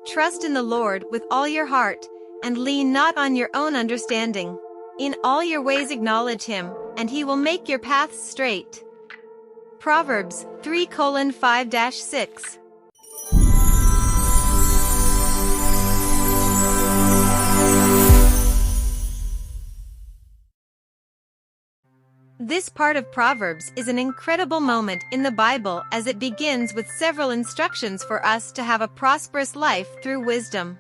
Trust in the Lord with all your heart, and lean not on your own understanding. In all your ways acknowledge him, and he will make your paths straight. Proverbs 3:5-6. This part of Proverbs is an incredible moment in the Bible as it begins with several instructions for us to have a prosperous life through wisdom.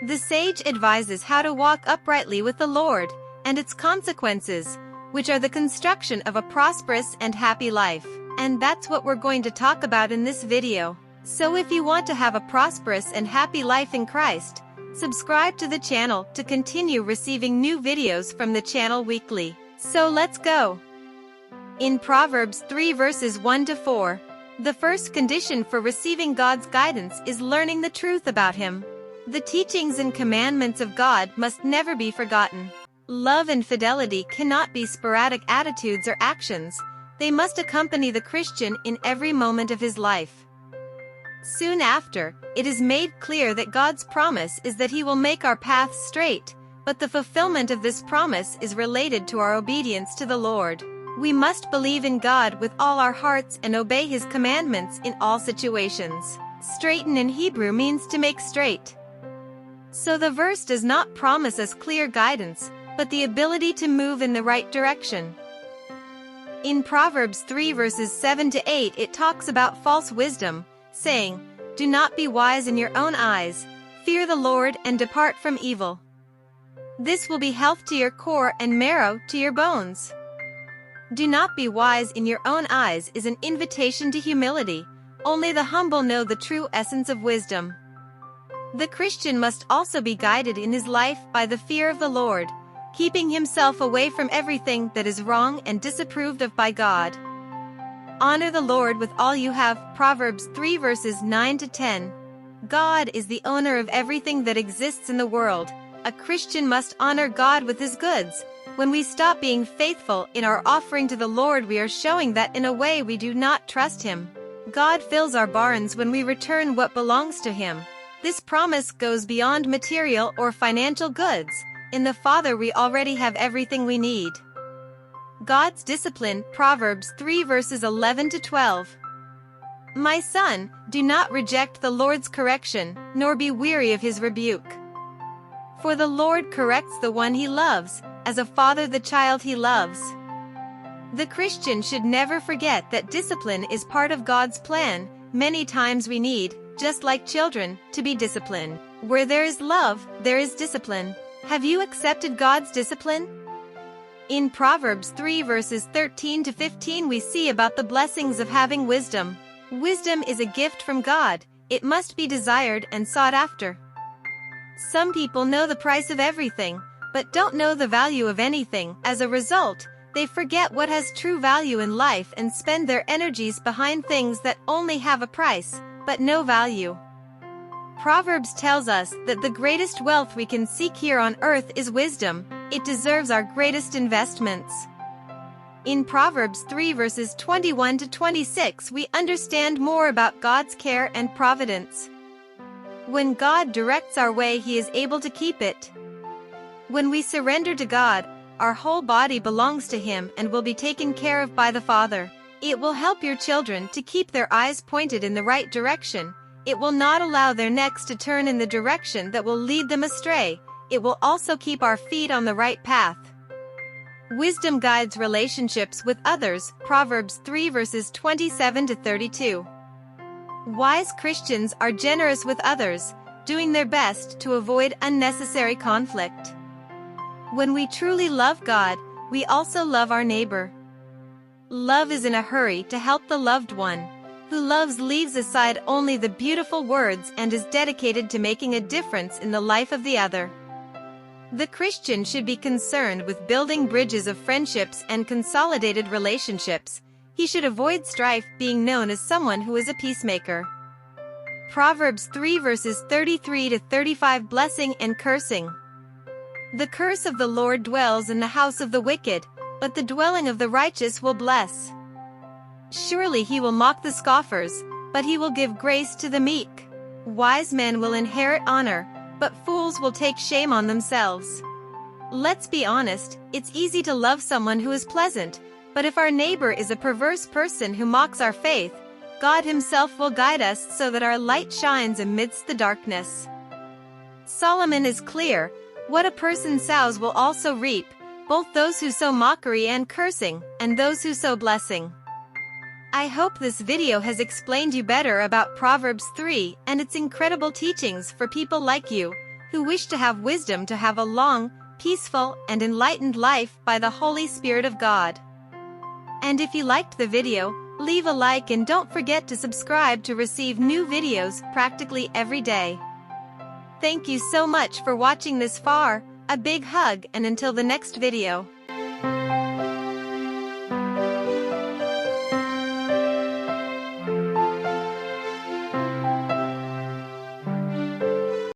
The sage advises how to walk uprightly with the Lord and its consequences, which are the construction of a prosperous and happy life. And that's what we're going to talk about in this video. So if you want to have a prosperous and happy life in Christ, subscribe to the channel to continue receiving new videos from the channel weekly. So let's go. In Proverbs 3 verses 1-4, the first condition for receiving God's guidance is learning the truth about him. The teachings and commandments of God must never be forgotten. Love and fidelity cannot be sporadic attitudes or actions. They must accompany the Christian in every moment of his life. Soon after, it is made clear that God's promise is that he will make our paths straight, but the fulfillment of this promise is related to our obedience to the Lord. We must believe in God with all our hearts and obey his commandments in all situations. Straighten in Hebrew means to make straight. So the verse does not promise us clear guidance, but the ability to move in the right direction. In Proverbs 3 verses 7-8 it talks about false wisdom, saying, "Do not be wise in your own eyes, fear the Lord and depart from evil. This will be health to your core and marrow to your bones." Do not be wise in your own eyes is an invitation to humility. Only the humble know the true essence of wisdom. The Christian must also be guided in his life by the fear of the Lord, keeping himself away from everything that is wrong and disapproved of by God. Honor the Lord with all you have. Proverbs 3 verses 9-10. God is the owner of everything that exists in the world. A Christian must honor God with his goods. When we stop being faithful in our offering to the Lord, we are showing that in a way we do not trust him. God fills our barns when we return what belongs to him. This promise goes beyond material or financial goods. In the Father we already have everything we need. God's discipline. Proverbs 3 verses 11-12. My son, do not reject the Lord's correction, nor be weary of his rebuke. For the Lord corrects the one he loves, as a father the child he loves. The Christian should never forget that discipline is part of God's plan. Many times we need, just like children, to be disciplined. Where there is love, there is discipline. Have you accepted God's discipline? In Proverbs 3 verses 13-15 we see about the blessings of having wisdom. Wisdom is a gift from God. It must be desired and sought after. Some people know the price of everything, but don't know the value of anything. As a result, they forget what has true value in life and spend their energies behind things that only have a price, but no value. Proverbs tells us that the greatest wealth we can seek here on earth is wisdom. It deserves our greatest investments. In Proverbs 3 verses 21-26 we understand more about God's care and providence. When God directs our way, he is able to keep it. When we surrender to God, our whole body belongs to him and will be taken care of by the Father. It will help your children to keep their eyes pointed in the right direction. It will not allow their necks to turn in the direction that will lead them astray. It will also keep our feet on the right path. Wisdom guides relationships with others. Proverbs 3 verses 27-32. Wise Christians are generous with others, doing their best to avoid unnecessary conflict. When we truly love God, we also love our neighbor. Love is in a hurry to help the loved one. Who loves leaves aside only the beautiful words and is dedicated to making a difference in the life of the other. The Christian should be concerned with building bridges of friendships and consolidated relationships. He should avoid strife, being known as someone who is a peacemaker. Proverbs 3 verses 33-35. Blessing and cursing. The curse of the Lord dwells in the house of the wicked, but the dwelling of the righteous will bless. Surely he will mock the scoffers, but he will give grace to the meek. Wise men will inherit honor, but fools will take shame on themselves. Let's be honest, it's easy to love someone who is pleasant, but if our neighbor is a perverse person who mocks our faith, God Himself will guide us so that our light shines amidst the darkness. Solomon is clear, what a person sows will also reap, both those who sow mockery and cursing, and those who sow blessing. I hope this video has explained you better about Proverbs 3 and its incredible teachings for people like you, who wish to have wisdom to have a long, peaceful, and enlightened life by the Holy Spirit of God. And if you liked the video, leave a like and don't forget to subscribe to receive new videos practically every day. Thank you so much for watching this far, a big hug and until the next video.